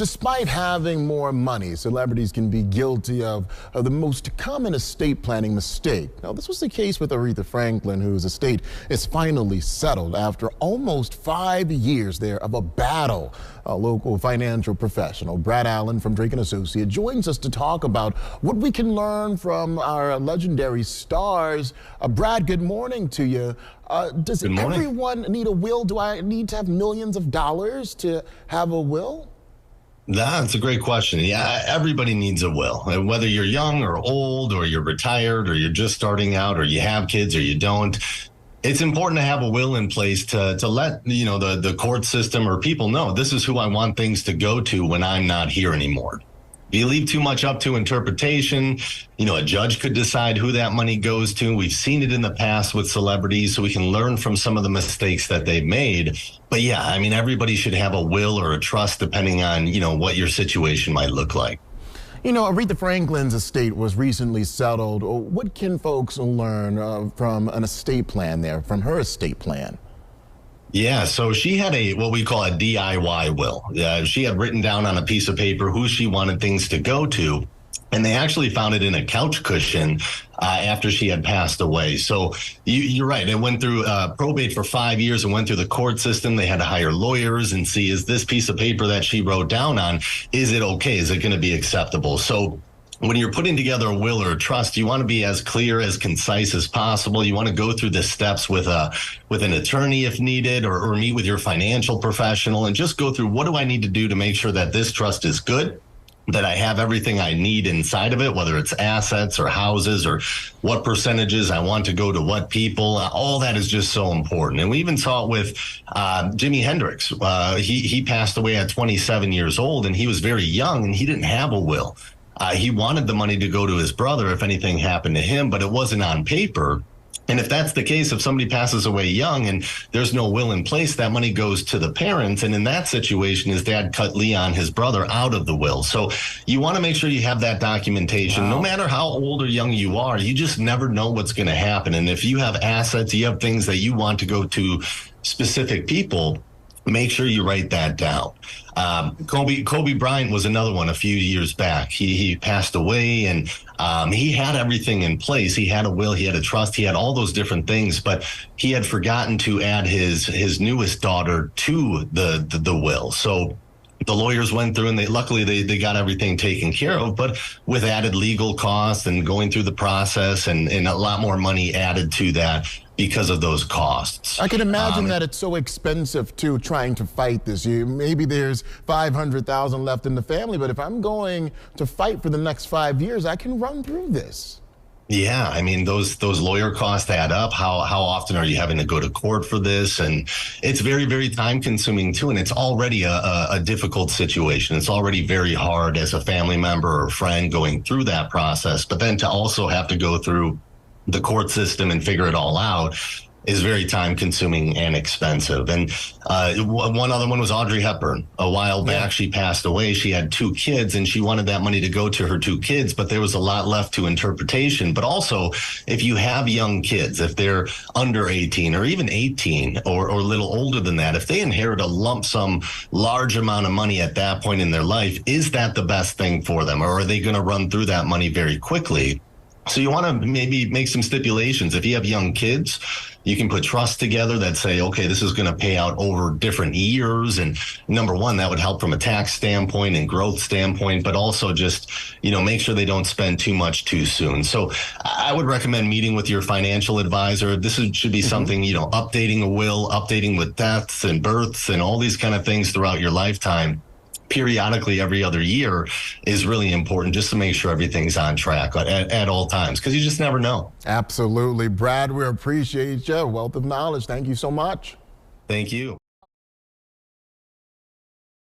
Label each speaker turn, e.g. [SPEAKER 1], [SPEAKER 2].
[SPEAKER 1] Despite having more money, celebrities can be guilty of the most common estate planning mistake. Now, this was the case with Aretha Franklin, whose estate is finally settled after almost 5 years there of a battle. A local financial professional, Brad Allen from Drake & Associate, joins us to talk about what we can learn from our legendary stars. Brad, good morning to you. Does everyone need a will? Do I need to have millions of dollars to have a will?
[SPEAKER 2] That's a great question. Yeah, everybody needs a will. And whether you're young or old, or you're retired, or you're just starting out, or you have kids or you don't, it's important to have a will in place to let the court system or people know this is who I want things to go to when I'm not here anymore. If you leave too much up to interpretation, a judge could decide who that money goes to. We've seen it in the past with celebrities, so we can learn from some of the mistakes that they've made. But yeah, I mean, everybody should have a will or a trust depending on, what your situation might look like.
[SPEAKER 1] Aretha Franklin's estate was recently settled. What can folks learn from an estate plan there, from her estate plan?
[SPEAKER 2] Yeah, so she had what we call a DIY will. She had written down on a piece of paper who she wanted things to go to, and they actually found it in a couch cushion after she had passed away. So you're right. It went through probate for 5 years and went through the court system. They had to hire lawyers and see, is this piece of paper that she wrote down on, is it okay? Is it going to be acceptable? So when you're putting together a will or a trust, you want to be as clear, as concise as possible. You want to go through the steps with an attorney if needed, or meet with your financial professional and just go through, what do I need to do to make sure that this trust is good, that I have everything I need inside of it, whether it's assets or houses, or what percentages I want to go to what people. All that is just so important. And we even saw it with Jimi Hendrix. He passed away at 27 years old, and he was very young, and he didn't have a will. He wanted the money to go to his brother if anything happened to him, but it wasn't on paper. And if that's the case, if somebody passes away young and there's no will in place, that money goes to the parents. And in that situation, his dad cut Leon, his brother, out of the will. So you want to make sure you have that documentation. Wow. No matter how old or young you are, you just never know what's going to happen. And if you have assets, you have things that you want to go to specific people, make sure you write that down. Kobe Bryant was another one a few years back. He passed away, and he had everything in place. He had a will, he had a trust, he had all those different things, but he had forgotten to add his newest daughter to the will. So the lawyers went through, and luckily they got everything taken care of, but with added legal costs and going through the process and a lot more money added to that because of those costs.
[SPEAKER 1] I can imagine that it's so expensive too, trying to fight this. Maybe there's $500,000 left in the family, but if I'm going to fight for the next 5 years, I can run through this.
[SPEAKER 2] Yeah, I mean, those lawyer costs add up. How often are you having to go to court for this? And it's very, very time consuming too. And it's already a difficult situation. It's already very hard as a family member or friend going through that process. But then to also have to go through the court system and figure it all out is very time consuming and expensive. And one other one was Audrey Hepburn. A while back, she passed away. She had 2 kids, and she wanted that money to go to her 2 kids, but there was a lot left to interpretation. But also, if you have young kids, if they're under 18 or even 18 or a little older than that, if they inherit a lump sum, large amount of money at that point in their life, is that the best thing for them? Or are they going to run through that money very quickly? So you want to maybe make some stipulations. If you have young kids, you can put trusts together that say, okay, this is going to pay out over different years. And number one, that would help from a tax standpoint and growth standpoint, but also just, make sure they don't spend too much too soon. So I would recommend meeting with your financial advisor. This should be something, updating a will, updating with deaths and births and all these kind of things throughout your lifetime. Periodically every other year is really important, just to make sure everything's on track at all times, because you just never know.
[SPEAKER 1] Absolutely. Brad, we appreciate your wealth of knowledge. Thank you so much.
[SPEAKER 2] Thank you.